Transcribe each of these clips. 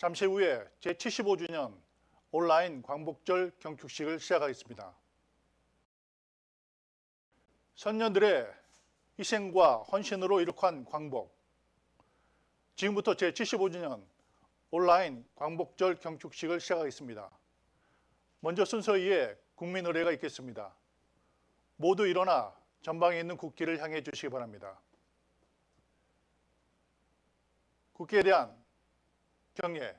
잠시 후에 제75주년 온라인 광복절 경축식을 시작하겠습니다. 선녀들의 희생과 헌신으로 이룩한 광복. 지금부터 제75주년 온라인 광복절 경축식을 시작하겠습니다. 먼저 순서 이에 국민 의례가 있겠습니다. 모두 일어나 전방에 있는 국기를 향해 주시기 바랍니다. 국기에 대한 경례.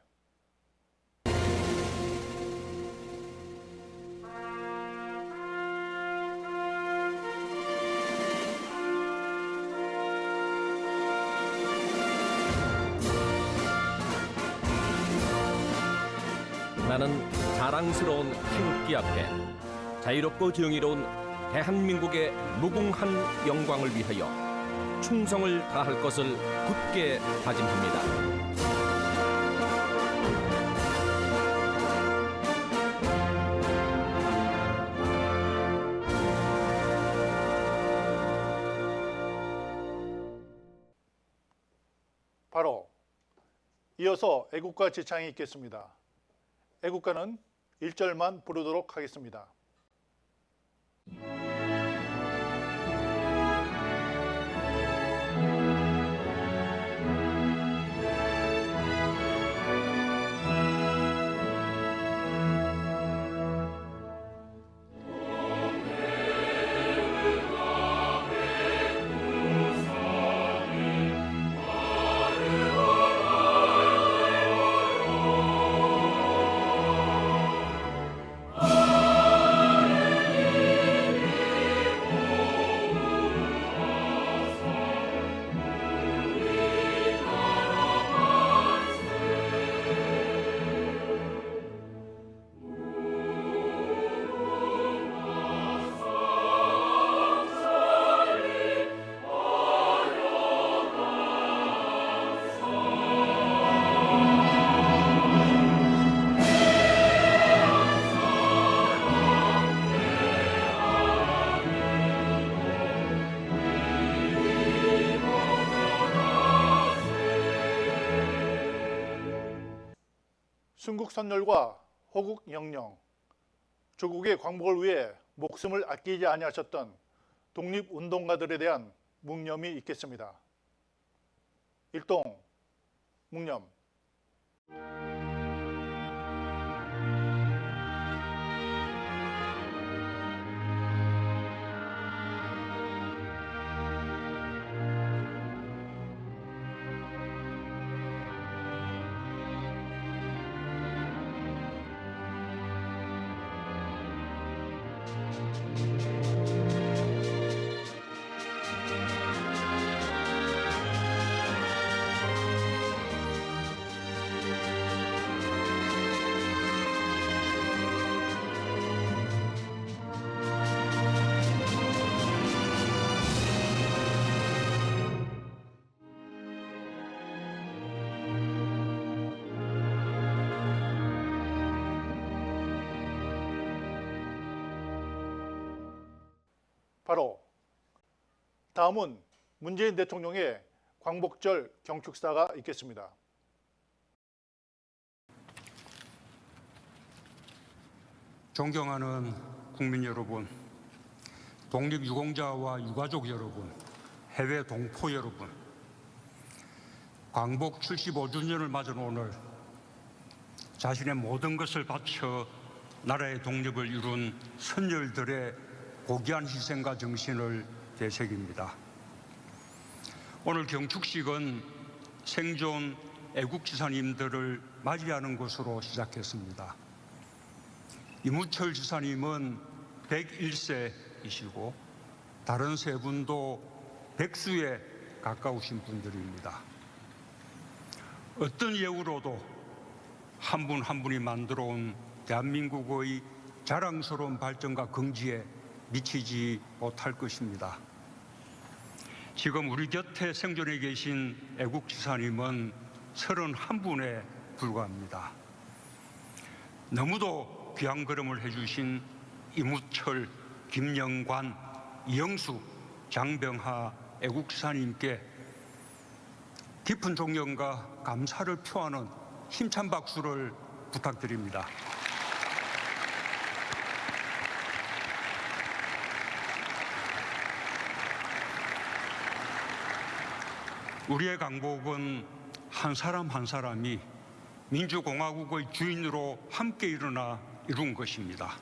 나는 자랑스러운 태극기 앞에 자유롭고 정의로운 대한민국의 무궁한 영광을 위하여 충성을 다할 것을 굳게 다짐합니다. 바로 이어서 애국가 지창이 있겠습니다. 애국가는 1절만 부르도록 하겠습니다. 순국 선열과 호국 영령, 조국의 광복을 위해 목숨을 아끼지 아니하셨던 독립운동가들에 대한 묵념이 있겠습니다. 일동 묵념. 바로 다음은 문재인 대통령의 광복절 경축사가 있겠습니다. 존경하는 국민 여러분, 독립유공자와 유가족 여러분, 해외 동포 여러분, 광복 75주년을 맞은 오늘 자신의 모든 것을 바쳐 나라의 독립을 이룬 선열들의 고귀한 희생과 정신을 되새깁니다. 오늘 경축식은 생존 애국지사님들을 맞이하는 것으로 시작했습니다. 이무철 지사님은 101세이시고 다른 세 분도 백수에 가까우신 분들입니다. 어떤 예우로도 한 분 한 분이 만들어온 대한민국의 자랑스러운 발전과 긍지에 미치지 못할 것입니다. 지금 우리 곁에 생존해 계신 애국지사님은 31분에 불과합니다. 너무도 귀한 걸음을 해주신 이무철, 김영관, 이영수, 장병하 애국지사님께 깊은 존경과 감사를 표하는 힘찬 박수를 부탁드립니다. 우리의 강복은 한 사람 한 사람이 민주공화국의 주인으로 함께 일어나 이룬 것입니다.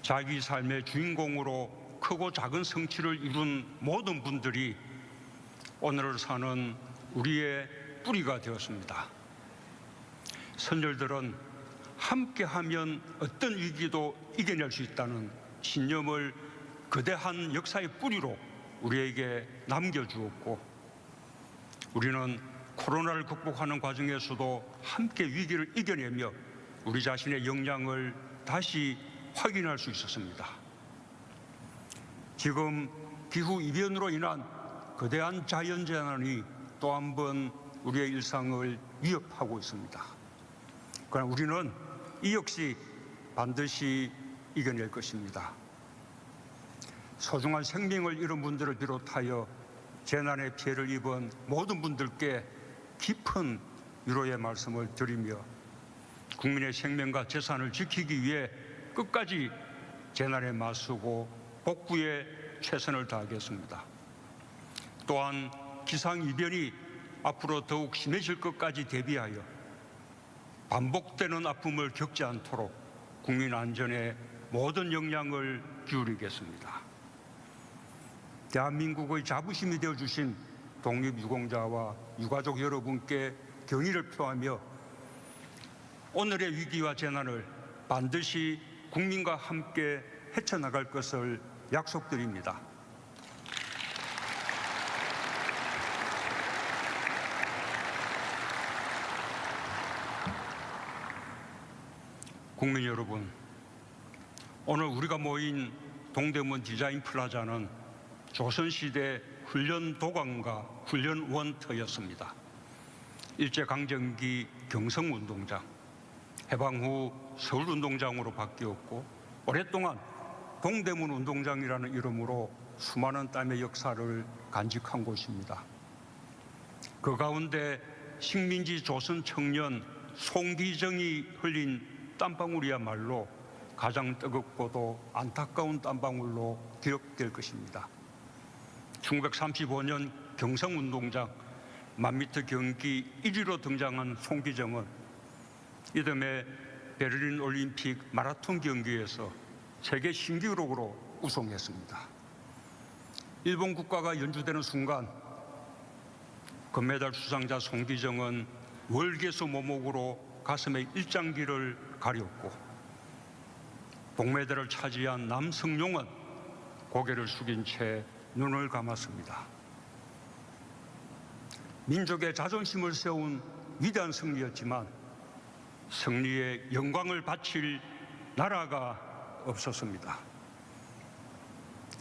자기 삶의 주인공으로 크고 작은 성취를 이룬 모든 분들이 오늘을 사는 우리의 뿌리가 되었습니다. 선열들은 함께하면 어떤 위기도 이겨낼 수 있다는 신념을 거대한 역사의 뿌리로 우리에게 남겨주었고, 우리는 코로나를 극복하는 과정에서도 함께 위기를 이겨내며 우리 자신의 역량을 다시 확인할 수 있었습니다. 지금 기후이변으로 인한 거대한 자연재난이 또 한 번 우리의 일상을 위협하고 있습니다. 그러나 우리는 이 역시 반드시 이겨낼 것입니다. 소중한 생명을 잃은 분들을 비롯하여 재난의 피해를 입은 모든 분들께 깊은 위로의 말씀을 드리며 국민의 생명과 재산을 지키기 위해 끝까지 재난에 맞서고 복구에 최선을 다하겠습니다. 또한 기상이변이 앞으로 더욱 심해질 것까지 대비하여 반복되는 아픔을 겪지 않도록 국민 안전에 모든 역량을 기울이겠습니다. 대한민국의 자부심이 되어주신 독립유공자와 유가족 여러분께 경의를 표하며 오늘의 위기와 재난을 반드시 국민과 함께 헤쳐나갈 것을 약속드립니다. 국민 여러분, 오늘 우리가 모인 동대문 디자인 플라자는 조선시대 훈련 도관과 훈련 원터였습니다. 일제강점기 경성운동장, 해방 후 서울운동장으로 바뀌었고 오랫동안 동대문 운동장이라는 이름으로 수많은 땀의 역사를 간직한 곳입니다. 그 가운데 식민지 조선 청년 송기정이 흘린 땀방울이야말로 가장 뜨겁고도 안타까운 땀방울로 기억될 것입니다. 1935년 경성운동장 1000m 경기 1위로 등장한 송기정은 이듬해 베를린 올림픽 마라톤 경기에서 세계 신기록으로 우승했습니다. 일본 국가가 연주되는 순간 금메달 수상자 송기정은 월계수 모목으로 가슴에 일장기를 가렸고, 동메달을 차지한 남성용은 고개를 숙인 채 눈을 감았습니다. 민족의 자존심을 세운 위대한 승리였지만 승리에 영광을 바칠 나라가 없었습니다.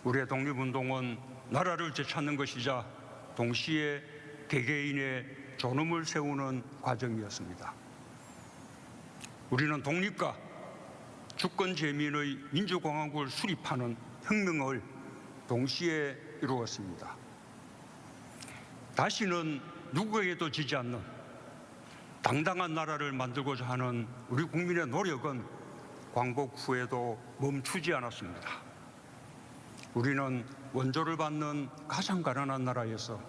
우리의 독립운동은 나라를 되찾는 것이자 동시에 개개인의 존엄을 세우는 과정이었습니다. 우리는 독립과 주권 재민의 민주공화국을 수립하는 혁명을 동시에 이루었습니다. 다시는 누구에게도 지지 않는 당당한 나라를 만들고자 하는 우리 국민의 노력은 광복 후에도 멈추지 않았습니다. 우리는 원조를 받는 가장 가난한 나라에서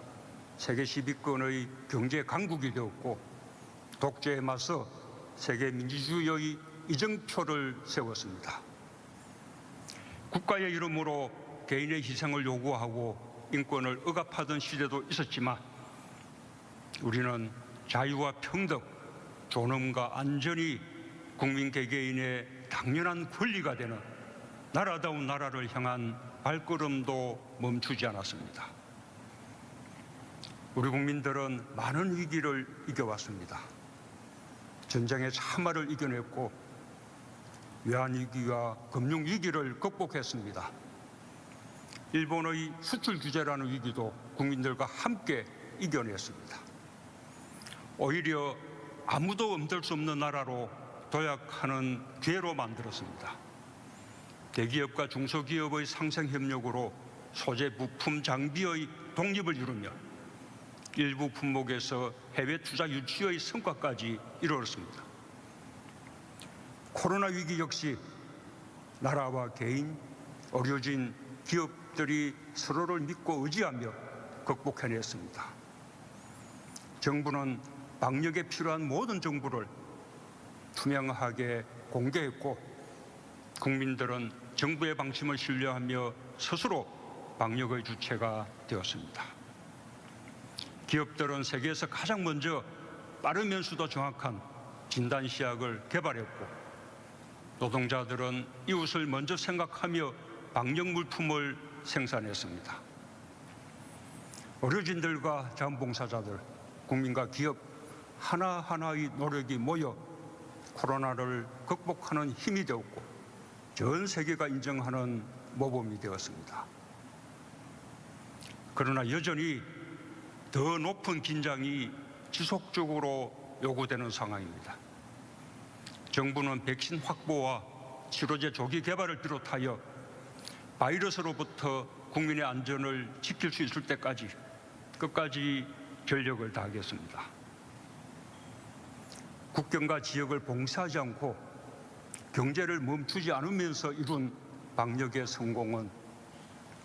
세계 10위권의 경제 강국이 되었고, 독재에 맞서 세계 민주주의의 이정표를 세웠습니다. 국가의 이름으로 개인의 희생을 요구하고 인권을 억압하던 시대도 있었지만 우리는 자유와 평등, 존엄과 안전이 국민 개개인의 당연한 권리가 되는 나라다운 나라를 향한 발걸음도 멈추지 않았습니다. 우리 국민들은 많은 위기를 이겨왔습니다. 전쟁의 참화를 이겨냈고 외환위기와 금융위기를 극복했습니다. 일본의 수출 규제라는 위기도 국민들과 함께 이겨냈습니다. 오히려 아무도 엄들 수 없는 나라로 도약하는 기회로 만들었습니다. 대기업과 중소기업의 상생협력으로 소재, 부품, 장비의 독립을 이루며 일부 품목에서 해외 투자 유치의 성과까지 이루었습니다. 코로나 위기 역시 나라와 개인, 의료진, 기업들이 서로를 믿고 의지하며 극복해냈습니다. 정부는 방역에 필요한 모든 정보를 투명하게 공개했고 국민들은 정부의 방침을 신뢰하며 스스로 방역의 주체가 되었습니다. 기업들은 세계에서 가장 먼저 빠르면서도 정확한 진단시약을 개발했고 노동자들은 이웃을 먼저 생각하며 방역 물품을 생산했습니다. 의료진들과 자원봉사자들, 국민과 기업 하나하나의 노력이 모여 코로나를 극복하는 힘이 되었고 전 세계가 인정하는 모범이 되었습니다. 그러나 여전히 더 높은 긴장이 지속적으로 요구되는 상황입니다. 정부는 백신 확보와 치료제 조기 개발을 비롯하여 바이러스로부터 국민의 안전을 지킬 수 있을 때까지 끝까지 전력을 다하겠습니다. 국경과 지역을 봉쇄하지 않고 경제를 멈추지 않으면서 이룬 방역의 성공은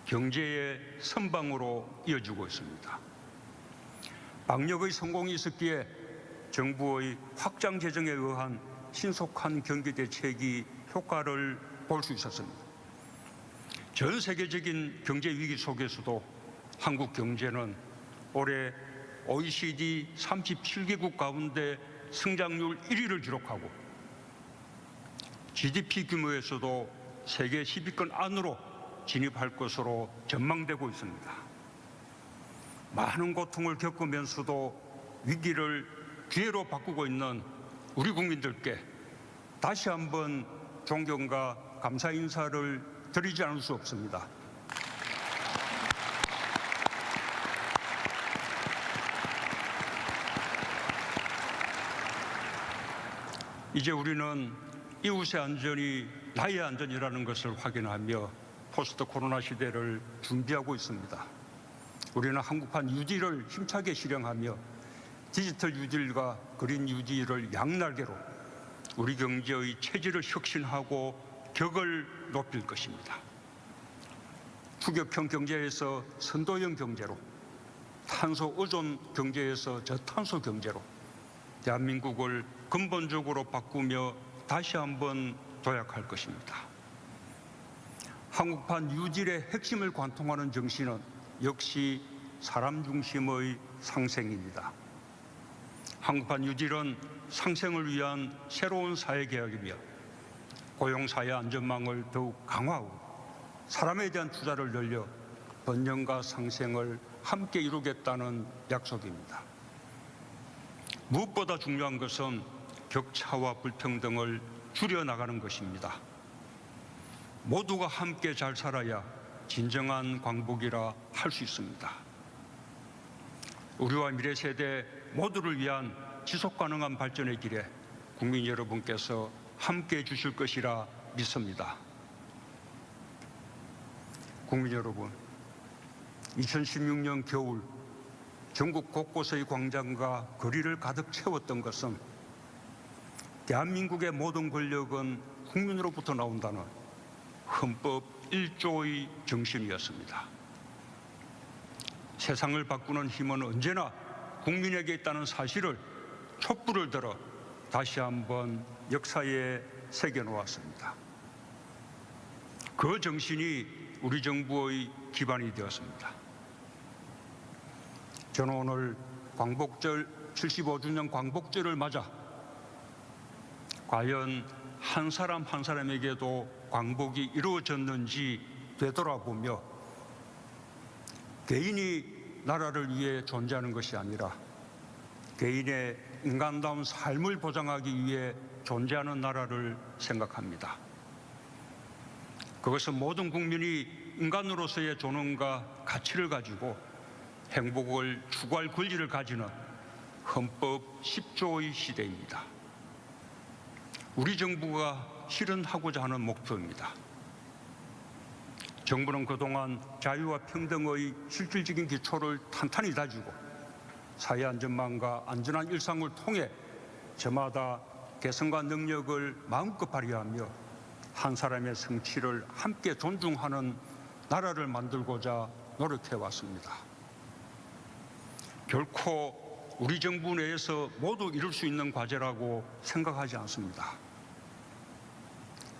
경제의 선방으로 이어지고 있습니다. 방역의 성공이 있었기에 정부의 확장 재정에 의한 신속한 경기 대책이 효과를 볼 수 있었습니다. 전 세계적인 경제 위기 속에서도 한국 경제는 올해 OECD 37개국 가운데 성장률 1위를 기록하고 GDP 규모에서도 세계 10위권 안으로 진입할 것으로 전망되고 있습니다. 많은 고통을 겪으면서도 위기를 기회로 바꾸고 있는 우리 국민들께 다시 한번 존경과 감사 인사를 드리지 않을 수 없습니다. 이제 우리는 이웃의 안전이 나의 안전이라는 것을 확인하며 포스트 코로나 시대를 준비하고 있습니다. 우리는 한국판 뉴딜을 힘차게 실행하며 디지털 뉴딜과 그린 뉴딜을 양날개로 우리 경제의 체질을 혁신하고 격을 높일 것입니다. 투격형 경제에서 선도형 경제로, 탄소 의존 경제에서 저탄소 경제로 대한민국을 근본적으로 바꾸며 다시 한번 도약할 것입니다. 한국판 뉴딜의 핵심을 관통하는 정신은 역시 사람 중심의 상생입니다. 한국판 뉴딜은 상생을 위한 새로운 사회개혁이며 고용사회 안전망을 더욱 강화하고 사람에 대한 투자를 늘려 번영과 상생을 함께 이루겠다는 약속입니다. 무엇보다 중요한 것은 격차와 불평등을 줄여나가는 것입니다. 모두가 함께 잘 살아야 진정한 광복이라 할 수 있습니다. 우리와 미래 세대 모두를 위한 지속가능한 발전의 길에 국민 여러분께서 함께해 주실 것이라 믿습니다. 국민 여러분, 2016년 겨울 전국 곳곳의 광장과 거리를 가득 채웠던 것은 대한민국의 모든 권력은 국민으로부터 나온다는 헌법 1조의 정신이었습니다. 세상을 바꾸는 힘은 언제나 국민에게 있다는 사실을 촛불을 들어 다시 한번 역사에 새겨놓았습니다. 그 정신이 우리 정부의 기반이 되었습니다. 저는 오늘 광복절 75주년 광복절을 맞아 과연 한 사람 한 사람에게도 광복이 이루어졌는지 되돌아보며 개인이 나라를 위해 존재하는 것이 아니라 개인의 인간다운 삶을 보장하기 위해 존재하는 나라를 생각합니다. 그것은 모든 국민이 인간으로서의 존엄과 가치를 가지고 행복을 추구할 권리를 가지는 헌법 10조의 시대입니다. 우리 정부가 실현하고자 하는 목표입니다. 정부는 그동안 자유와 평등의 실질적인 기초를 탄탄히 다지고 사회 안전망과 안전한 일상을 통해 저마다 개성과 능력을 마음껏 발휘하며 한 사람의 성취를 함께 존중하는 나라를 만들고자 노력해 왔습니다. 결코 우리 정부 내에서 모두 이룰 수 있는 과제라고 생각하지 않습니다.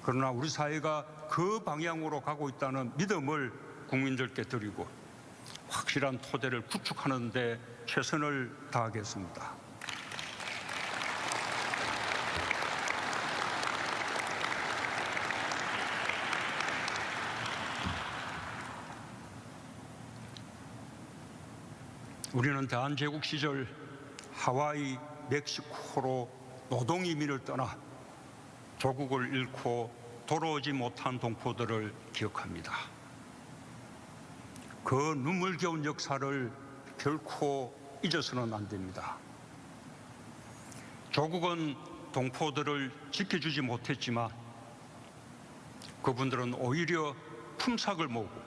그러나 우리 사회가 그 방향으로 가고 있다는 믿음을 국민들께 드리고 확실한 토대를 구축하는 데 최선을 다하겠습니다. 우리는 대한제국 시절 하와이, 멕시코로 노동 이민을 떠나 조국을 잃고 돌아오지 못한 동포들을 기억합니다. 그 눈물겨운 역사를 결코 잊어서는 안 됩니다. 조국은 동포들을 지켜주지 못했지만 그분들은 오히려 품삯을 모으고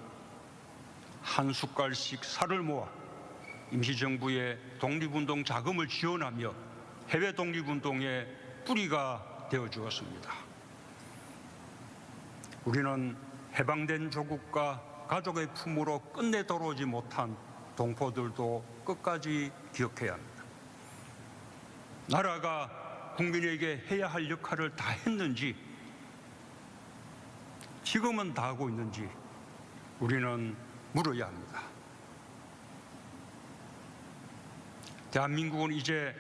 한 숟갈씩 쌀을 모아 임시정부의 독립운동 자금을 지원하며 해외 독립운동의 뿌리가 되어 주었습니다. 우리는 해방된 조국과 가족의 품으로 끝내 돌아오지 못한 동포들도 끝까지 기억해야 합니다. 나라가 국민에게 해야 할 역할을 다 했는지, 지금은 다 하고 있는지 우리는 물어야 합니다. 대한민국은 이제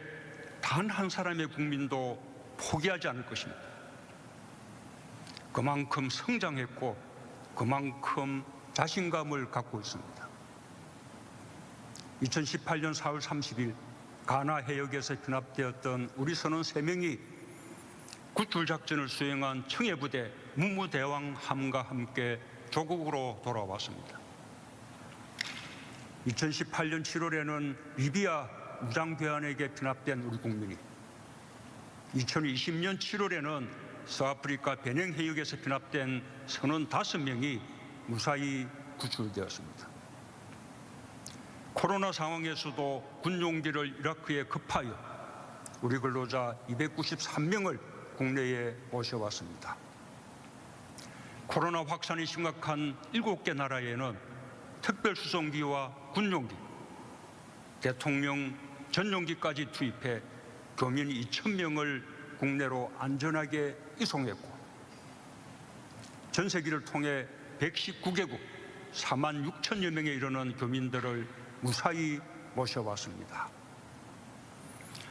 단 한 사람의 국민도 포기하지 않을 것입니다. 그만큼 성장했고 그만큼 자신감을 갖고 있습니다. 2018년 4월 30일 가나 해역에서 진압되었던 우리 선원 3명이 구출작전을 수행한 청해부대 문무대왕함과 함께 조국으로 돌아왔습니다. 2018년 7월에는 리비아 무장괴한에게 진압된 우리 국민이, 2020년 7월에는 서아프리카 베냉 해역에서 진압된 선원 5명이 무사히 구출되었습니다. 코로나 상황에서도 군용기를 이라크에 급하여 우리 근로자 293명을 국내에 모셔왔습니다. 코로나 확산이 심각한 7개 나라에는 특별수송기와 군용기, 대통령 전용기까지 투입해 교민 2,000명을 국내로 안전하게 이송했고, 전세기를 통해 119개국 4만 6천여 명에 이르는 교민들을 무사히 모셔왔습니다.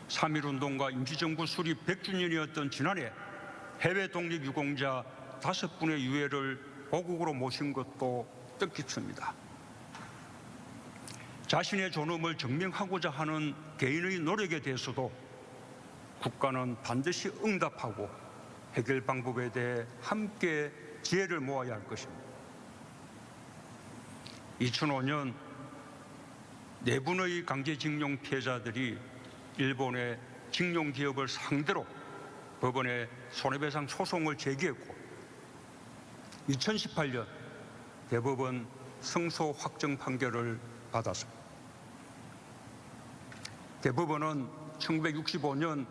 3.1운동과 임시정부 수립 100주년이었던 지난해 해외 독립유공자 5분의 유해를 고국으로 모신 것도 뜻깊습니다. 자신의 존엄을 증명하고자 하는 개인의 노력에 대해서도 국가는 반드시 응답하고 해결 방법에 대해 함께 지혜를 모아야 할 것입니다. 2005년 4분의 강제징용 피해자들이 일본의 징용기업을 상대로 법원에 손해배상 소송을 제기했고, 2018년 대법원 승소 확정 판결을 받았습니다. 대법원은 1965년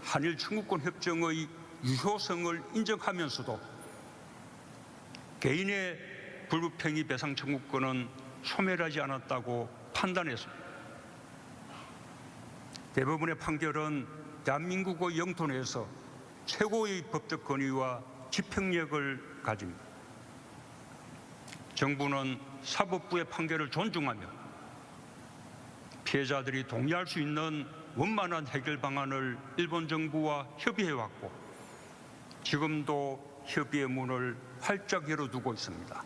한일 청구권 협정의 유효성을 인정하면서도 개인의 불법행위 배상 청구권은 소멸하지 않았다고 판단했습니다. 대법원의 판결은 대한민국의 영토 내에서 최고의 법적 권위와 집행력을 가집니다. 정부는 사법부의 판결을 존중하며 피해자들이 동의할 수 있는 원만한 해결 방안을 일본 정부와 협의해왔고, 지금도 협의의 문을 활짝 열어두고 있습니다.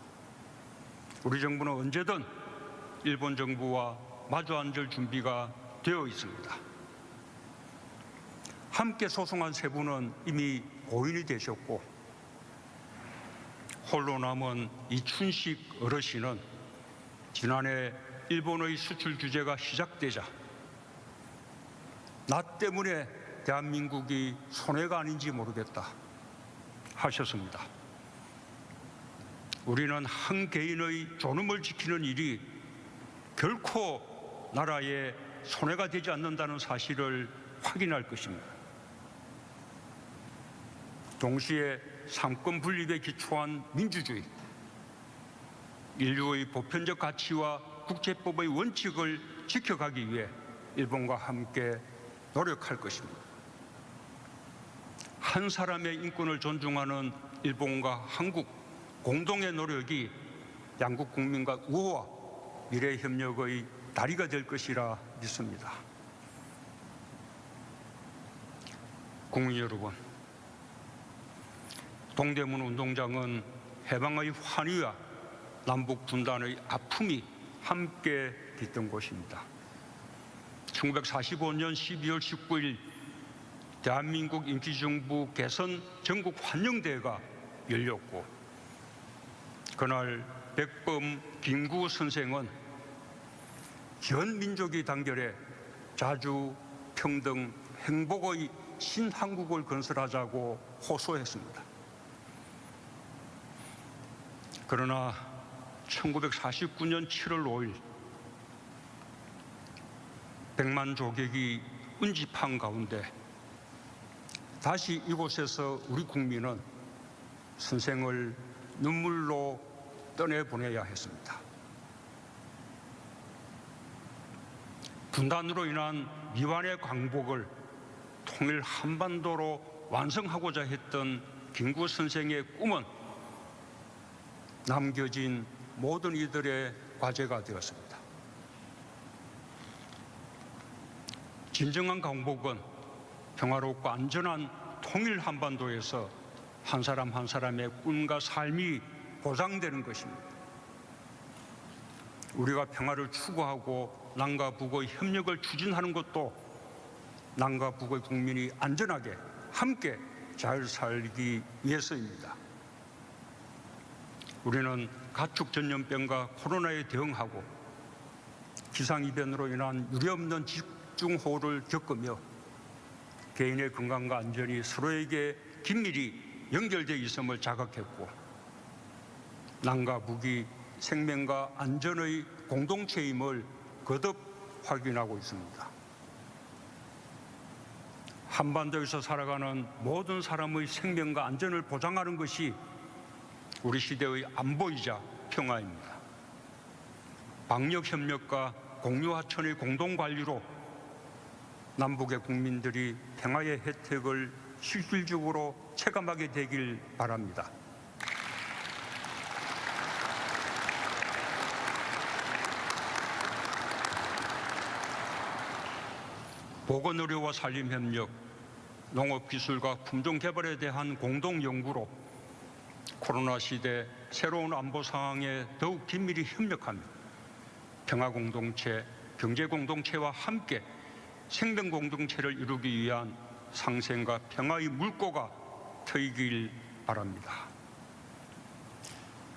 우리 정부는 언제든 일본 정부와 마주 앉을 준비가 되어 있습니다. 함께 소송한 3분은 이미 고인이 되셨고, 홀로 남은 이춘식 어르신은 지난해 일본의 수출 규제가 시작되자 나 때문에 대한민국이 손해가 아닌지 모르겠다 하셨습니다. 우리는 한 개인의 존엄을 지키는 일이 결코 나라의 손해가 되지 않는다는 사실을 확인할 것입니다. 동시에 삼권 분립에 기초한 민주주의, 인류의 보편적 가치와 국제법의 원칙을 지켜가기 위해 일본과 함께 노력할 것입니다. 한 사람의 인권을 존중하는 일본과 한국 공동의 노력이 양국 국민과 우호와 미래 협력의 다리가 될 것이라 믿습니다. 국민 여러분, 동대문 운동장은 해방의 환희와 남북 분단의 아픔이 함께 깃든 곳입니다. 1945년 12월 19일 대한민국 임시정부 개선 전국 환영대회가 열렸고, 그날 백범 김구 선생은 전 민족이 단결해 자주, 평등, 행복의 신한국을 건설하자고 호소했습니다. 그러나 1949년 7월 5일 100만 조객이 운집한 가운데 다시 이곳에서 우리 국민은 선생을 눈물로 떠내보내야 했습니다. 분단으로 인한 미완의 광복을 통일 한반도로 완성하고자 했던 김구 선생의 꿈은 남겨진 모든 이들의 과제가 되었습니다. 진정한 광복은 평화롭고 안전한 통일 한반도에서 한 사람 한 사람의 꿈과 삶이 보장되는 것입니다. 우리가 평화를 추구하고 남과 북의 협력을 추진하는 것도 남과 북의 국민이 안전하게 함께 잘 살기 위해서입니다. 우리는 가축 전염병과 코로나에 대응하고 기상이변으로 인한 유례없는 집중호우를 겪으며 개인의 건강과 안전이 서로에게 긴밀히 연결되어 있음을 자각했고, 남과 북이 생명과 안전의 공동체임을 거듭 확인하고 있습니다. 한반도에서 살아가는 모든 사람의 생명과 안전을 보장하는 것이 우리 시대의 안보이자 평화입니다. 방역협력과 공유하천의 공동관리로 남북의 국민들이 평화의 혜택을 실질적으로 체감하게 되길 바랍니다. 보건의료와 산림협력, 농업기술과 품종개발에 대한 공동연구로 코로나 시대 새로운 안보 상황에 더욱 긴밀히 협력하며 평화공동체, 경제공동체와 함께 생명공동체를 이루기 위한 상생과 평화의 물꼬가 트이길 바랍니다.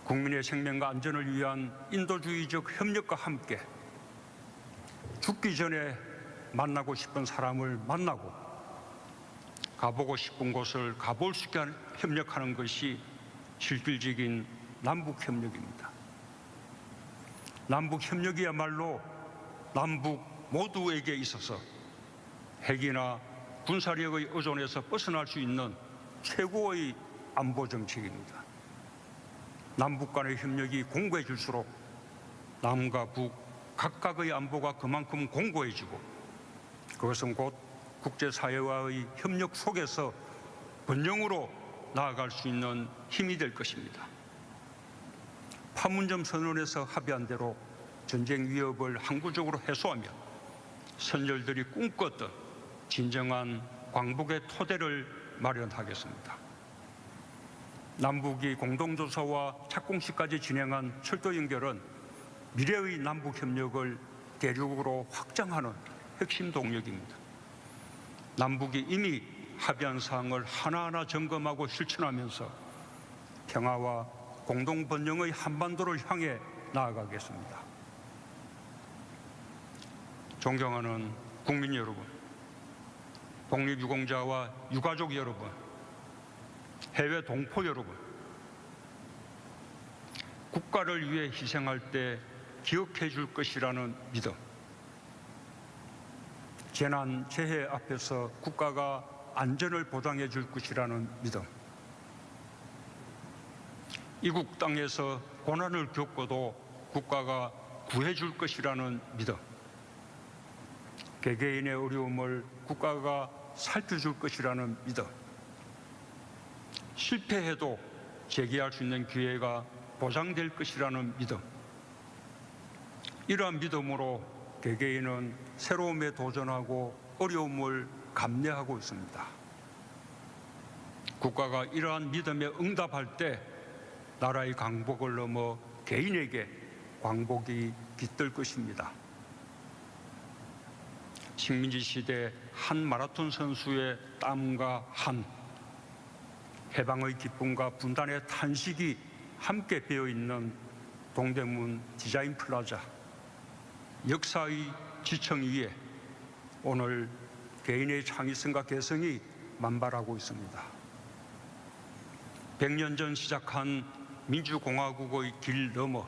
국민의 생명과 안전을 위한 인도주의적 협력과 함께 죽기 전에 만나고 싶은 사람을 만나고 가보고 싶은 곳을 가볼 수 있게 협력하는 것이 실질적인 남북협력입니다. 남북협력이야말로 남북 모두에게 있어서 핵이나 군사력의 의존에서 벗어날 수 있는 최고의 안보 정책입니다. 남북 간의 협력이 공고해질수록 남과 북 각각의 안보가 그만큼 공고해지고, 그것은 곧 국제사회와의 협력 속에서 번영으로 나아갈 수 있는 힘이 될 것입니다. 판문점 선언에서 합의한 대로 전쟁 위협을 항구적으로 해소하며 선열들이 꿈꿨던 진정한 광복의 토대를 마련하겠습니다. 남북이 공동조사와 착공식까지 진행한 철도 연결은 미래의 남북협력을 대륙으로 확장하는 핵심 동력입니다. 남북이 이미 합의한 사항을 하나하나 점검하고 실천하면서 평화와 공동번영의 한반도를 향해 나아가겠습니다. 존경하는 국민 여러분, 독립유공자와 유가족 여러분, 해외 동포 여러분, 국가를 위해 희생할 때 기억해 줄 것이라는 믿음, 재난, 재해 앞에서 국가가 안전을 보장해 줄 것이라는 믿음. 이국 땅에서 고난을 겪어도 국가가 구해 줄 것이라는 믿음. 개개인의 어려움을 국가가 살펴줄 것이라는 믿음. 실패해도 재기할 수 있는 기회가 보장될 것이라는 믿음. 이러한 믿음으로 개개인은 새로움에 도전하고 어려움을 감내하고 있습니다. 국가가 이러한 믿음에 응답할 때 나라의 광복을 넘어 개인에게 광복이 깃들 것입니다. 식민지 시대 한 마라톤 선수의 땀과 한, 해방의 기쁨과 분단의 탄식이 함께 배어 있는 동대문 디자인 플라자, 역사의 지청 위에 오늘 개인의 창의성과 개성이 만발하고 있습니다. 100년 전 시작한 민주공화국의 길 넘어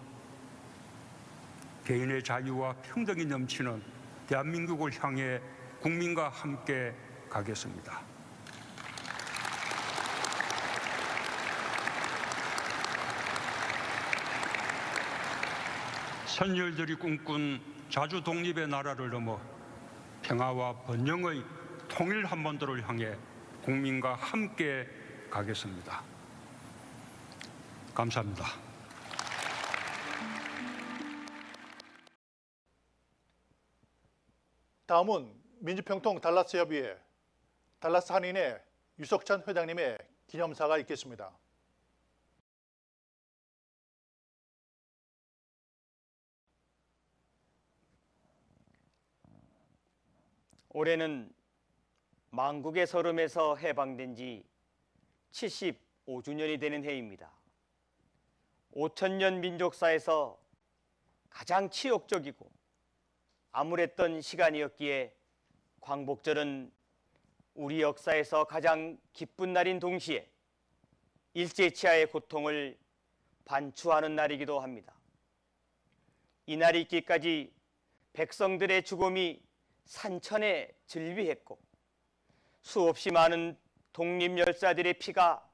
개인의 자유와 평등이 넘치는 대한민국을 향해 국민과 함께 가겠습니다. 선열들이 꿈꾼 자주 독립의 나라를 넘어 평화와 번영의 통일 한반도를 향해 국민과 함께 가겠습니다. 감사합니다. 다음은 민주평통 달라스 협의회 달라스 한인회 유석찬 회장님의 기념사가 있겠습니다. 올해는 만국의 서름에서 해방된 지 75주년이 되는 해입니다. 5천년 민족사에서 가장 치욕적이고 암울했던 시간이었기에 광복절은 우리 역사에서 가장 기쁜 날인 동시에 일제치하의 고통을 반추하는 날이기도 합니다. 이 날이 있기까지 백성들의 죽음이 산천에 즐비했고 수없이 많은 독립열사들의 피가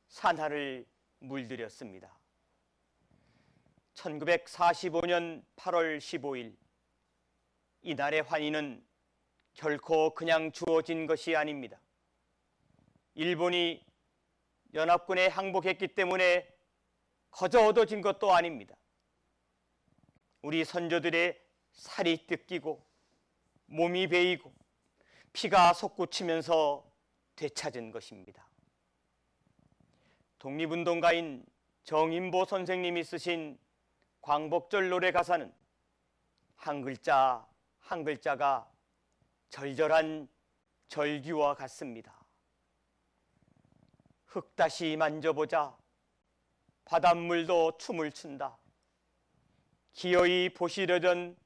산하를 물들였습니다. 1945년 8월 15일 이날의 환희는 결코 그냥 주어진 것이 아닙니다. 일본이 연합군에 항복했기 때문에 거저 얻어진 것도 아닙니다. 우리 선조들의 살이 뜯기고 몸이 베이고 피가 솟구치면서 되찾은 것입니다. 독립운동가인 정인보 선생님이 쓰신 광복절 노래 가사는 한 글자 한 글자가 절절한 절규와 같습니다. 흙 다시 만져보자 바닷물도 춤을 춘다. 기어이 보시려던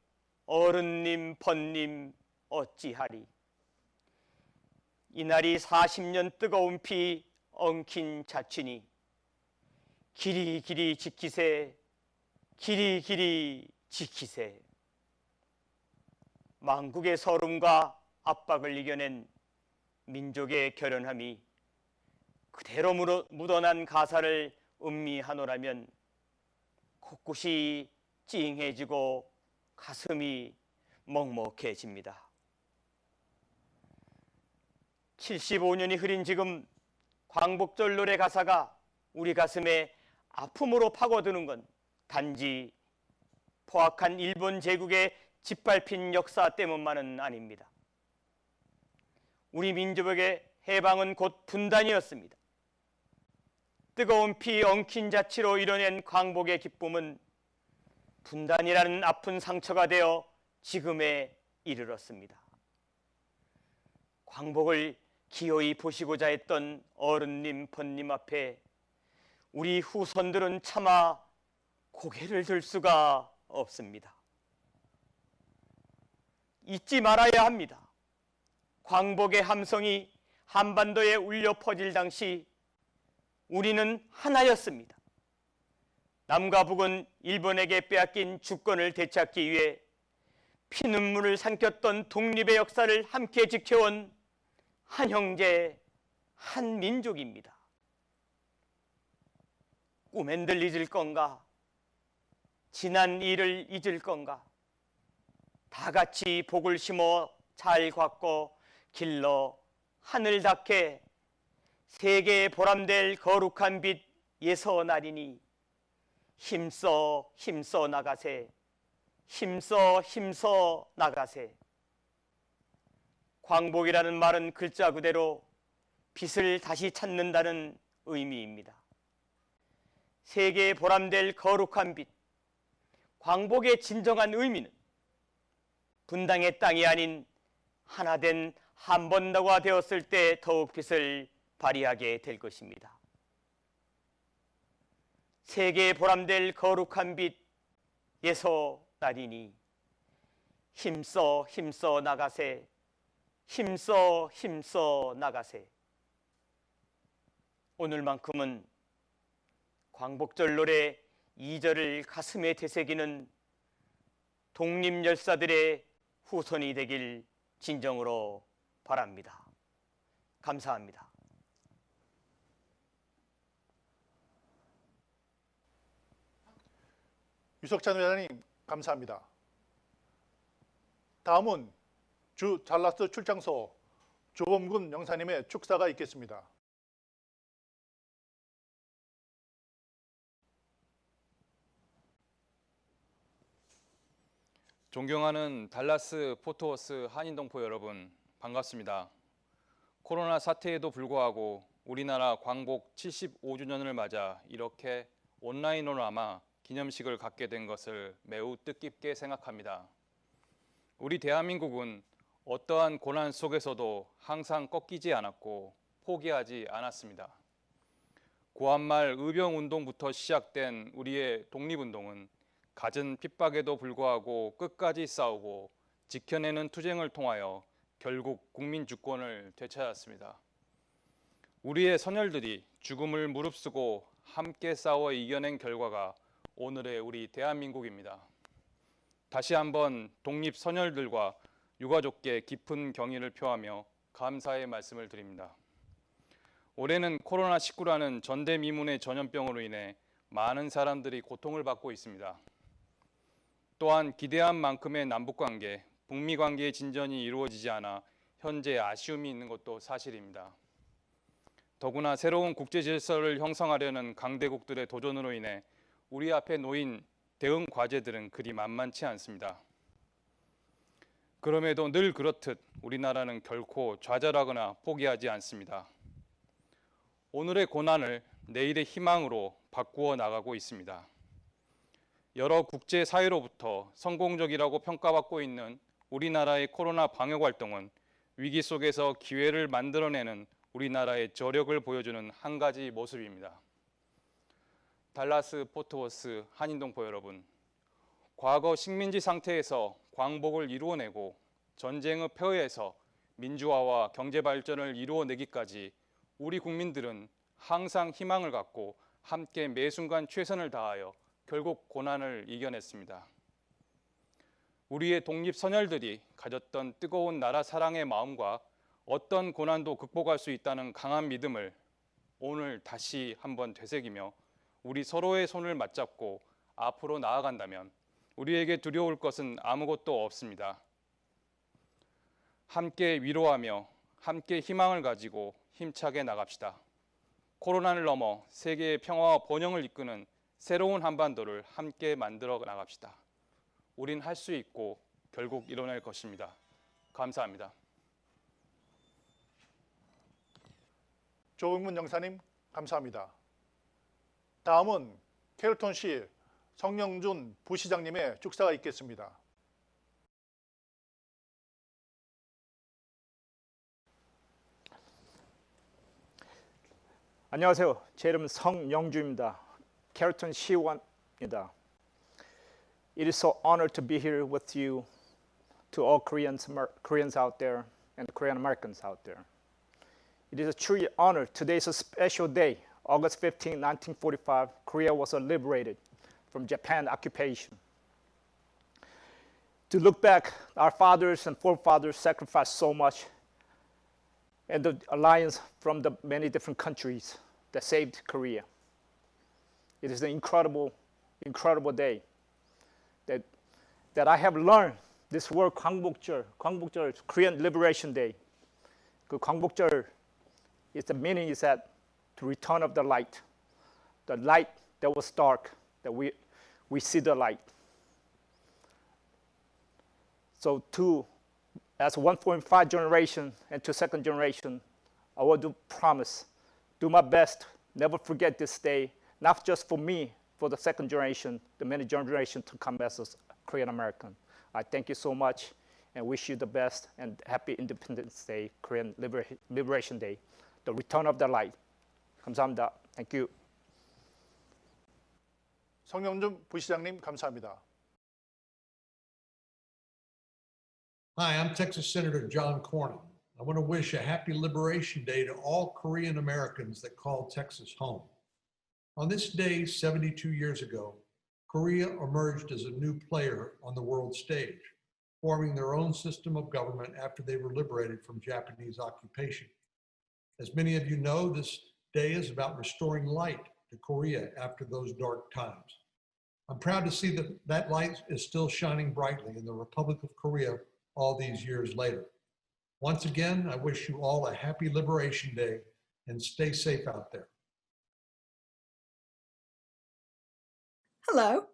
어른님 번님 어찌하리. 이날이 40년 뜨거운 피 엉킨 자취니 길이 길이 지키세 길이 길이 지키세. 만국의 서름과 압박을 이겨낸 민족의 결연함이 그대로 묻어난 가사를 음미하노라면 곳곳이 찡해지고 가슴이 먹먹해집니다. 75년이 흐린 지금 광복절 노래 가사가 우리 가슴에 아픔으로 파고드는 건 단지 포악한 일본 제국의 짓밟힌 역사 때문만은 아닙니다. 우리 민족의 해방은 곧 분단이었습니다. 뜨거운 피 엉킨 자치로 이뤄낸 광복의 기쁨은 분단이라는 아픈 상처가 되어 지금에 이르렀습니다. 광복을 기어이 보시고자 했던 어른님 번님 앞에 우리 후손들은 차마 고개를 들 수가 없습니다. 잊지 말아야 합니다. 광복의 함성이 한반도에 울려 퍼질 당시 우리는 하나였습니다. 남과 북은 일본에게 빼앗긴 주권을 되찾기 위해 피눈물을 삼켰던 독립의 역사를 함께 지켜온 한 형제, 한 민족입니다. 꿈엔들 잊을 건가? 지난 일을 잊을 건가? 다 같이 복을 심어 잘 걷고 길러 하늘 닿게 세계에 보람될 거룩한 빛 예서나리니 힘써 힘써 나가세 힘써 힘써 나가세. 광복이라는 말은 글자 그대로 빛을 다시 찾는다는 의미입니다. 세계에 보람될 거룩한 빛, 광복의 진정한 의미는 분당의 땅이 아닌 하나된 한번도가 되었을 때 더욱 빛을 발휘하게 될 것입니다. 세계에 보람될 거룩한 빛 예서나리니 힘써 힘써 나가세 힘써 힘써 나가세. 오늘만큼은 광복절 노래 2절을 가슴에 되새기는 독립열사들의 후손이 되길 진정으로 바랍니다. 감사합니다. 유석찬 회장님 감사합니다. 다음은 주 달라스 출장소 조범근 영사님의 축사가 있겠습니다. 존경하는 달라스 포트워스 한인동포 여러분, 반갑습니다. 코로나 사태에도 불구하고 우리나라 광복 75주년을 맞아 이렇게 온라인으로나마 기념식을 갖게 된 것을 매우 뜻깊게 생각합니다. 우리 대한민국은 어떠한 고난 속에서도 항상 꺾이지 않았고 포기하지 않았습니다. 고한말 의병운동부터 시작된 우리의 독립운동은 갖은 핍박에도 불구하고 끝까지 싸우고 지켜내는 투쟁을 통하여 결국 국민 주권을 되찾았습니다. 우리의 선열들이 죽음을 무릅쓰고 함께 싸워 이겨낸 결과가 오늘의 우리 대한민국입니다. 다시 한번 독립 선열들과 유가족께 깊은 경의를 표하며 감사의 말씀을 드립니다. 올해는 코로나19라는 전대미문의 전염병으로 인해 많은 사람들이 고통을 받고 있습니다. 또한 기대한 만큼의 남북관계, 북미관계의 진전이 이루어지지 않아 현재 아쉬움이 있는 것도 사실입니다. 더구나 새로운 국제질서를 형성하려는 강대국들의 도전으로 인해 우리 앞에 놓인 대응 과제들은 그리 만만치 않습니다. 그럼에도 늘 그렇듯 우리나라는 결코 좌절하거나 포기하지 않습니다. 오늘의 고난을 내일의 희망으로 바꾸어 나가고 있습니다. 여러 국제사회로부터 성공적이라고 평가받고 있는 우리나라의 코로나 방역 활동은 위기 속에서 기회를 만들어내는 우리나라의 저력을 보여주는 한 가지 모습입니다. 달라스 포트워스 한인동포 여러분, 과거 식민지 상태에서 광복을 이루어내고 전쟁의 폐허에서 민주화와 경제 발전을 이루어내기까지 우리 국민들은 항상 희망을 갖고 함께 매 순간 최선을 다하여 결국 고난을 이겨냈습니다. 우리의 독립 선열들이 가졌던 뜨거운 나라 사랑의 마음과 어떤 고난도 극복할 수 있다는 강한 믿음을 오늘 다시 한번 되새기며 우리 서로의 손을 맞잡고 앞으로 나아간다면 우리에게 두려울 것은 아무것도 없습니다. 함께 위로하며 함께 희망을 가지고 힘차게 나갑시다. 코로나를 넘어 세계의 평화와 번영을 이끄는 새로운 한반도를 함께 만들어 나갑시다. 우린 할 수 있고 결국 이뤄낼 것입니다. 감사합니다. 조범근 영사님 감사합니다. 다음은 캐롤턴시 성영준 부시장님의 축사가 있겠습니다. 안녕하세요. 제 이름은 성영주입니다. 캐롤턴 시원입니다. It is so honored to be here with you, to all Koreans out there and Korean Americans out there. It is a true honor. Today is a special day. August 15, 1945, Korea was liberated from Japan occupation. to look back, our fathers and forefathers sacrificed so much, and the alliance from the many different countries that saved Korea. It is an incredible, incredible day that I have learned this word 광복절, Korean Liberation Day. 그 광복절 is the meaning is that the return of the light that was dark, that we see the light. So as 1.5 generation and to second generation, I will do my best, never forget this day, not just for me, for the second generation, the many generations to come as a Korean American. I thank you so much and wish you the best and happy Independence Day, Korean Liberation Day, the return of the light. 감사합니다. Thank you. 성영준 부시장님 감사합니다. Hi, I'm Texas Senator John Cornyn. I want to wish a happy Liberation Day to all Korean Americans that call Texas home. On this day, 72 years ago, Korea emerged as a new player on the world stage, forming their own system of government after they were liberated from Japanese occupation. As many of you know, this day is about restoring light to Korea after those dark times. I'm proud to see that that light is still shining brightly in the Republic of Korea all these years later. Once again, I wish you all a happy Liberation Day and stay safe out there. Hello,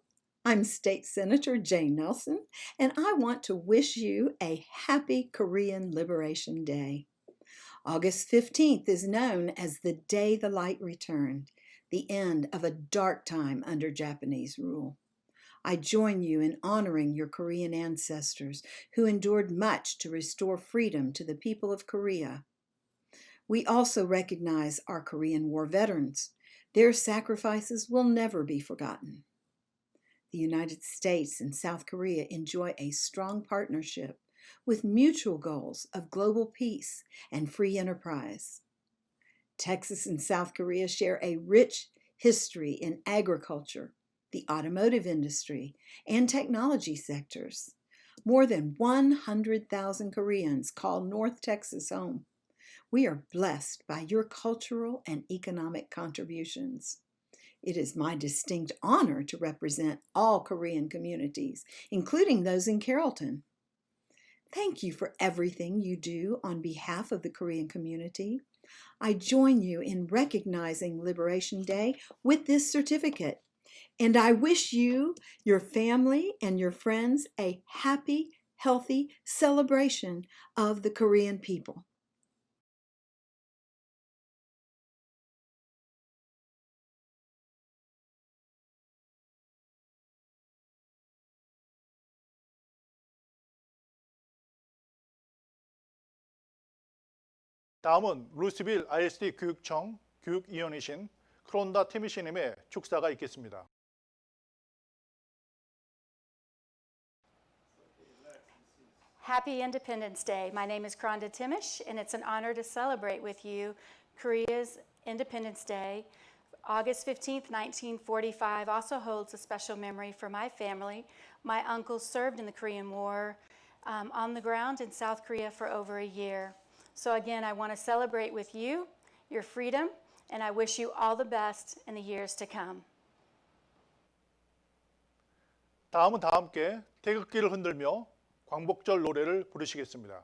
I'm State Senator Jane Nelson, and I want to wish you a happy Korean Liberation Day. August 15th is known as the day the light returned, the end of a dark time under Japanese rule. I join you in honoring your Korean ancestors who endured much to restore freedom to the people of Korea. We also recognize our Korean War veterans. Their sacrifices will never be forgotten. The United States and South Korea enjoy a strong partnership with mutual goals of global peace and free enterprise. Texas and South Korea share a rich history in agriculture, the automotive industry, and technology sectors. More than 100,000 Koreans call North Texas home. We are blessed by your cultural and economic contributions. It is my distinct honor to represent all Korean communities, including those in Carrollton. Thank you for everything you do on behalf of the Korean community. I join you in recognizing Liberation Day with this certificate, and I wish you, your family, and your friends a happy, healthy celebration of the Korean people. 다음은 루스빌 ISD 교육청 교육위원이신 크론다 티미시님의 축사가 있겠습니다. Happy Independence Day. My name is Kronda Timish, and it's an honor to celebrate with you Korea's Independence Day. August 15th, 1945 also holds a special memory for my family. My uncle served in the Korean War on the ground in South Korea for over a year. So again, I want to celebrate with you your freedom, and I wish you all the best in the years to come. 다음은 다 함께 태극기를 흔들며 광복절 노래를 부르시겠습니다.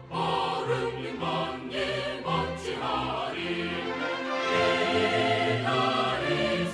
어른님 먼길 멋지하리 내 날이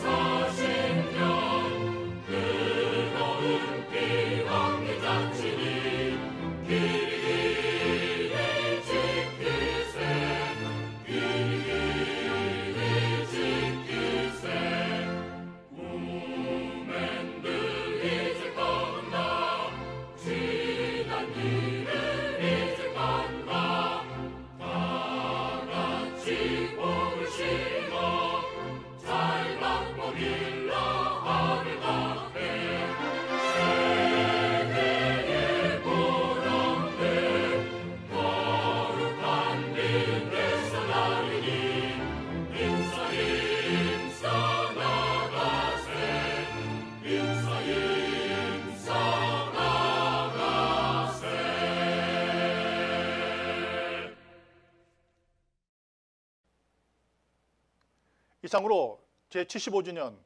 이상으로 제75주년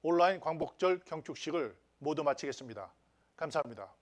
온라인 광복절 경축식을 모두 마치겠습니다. 감사합니다.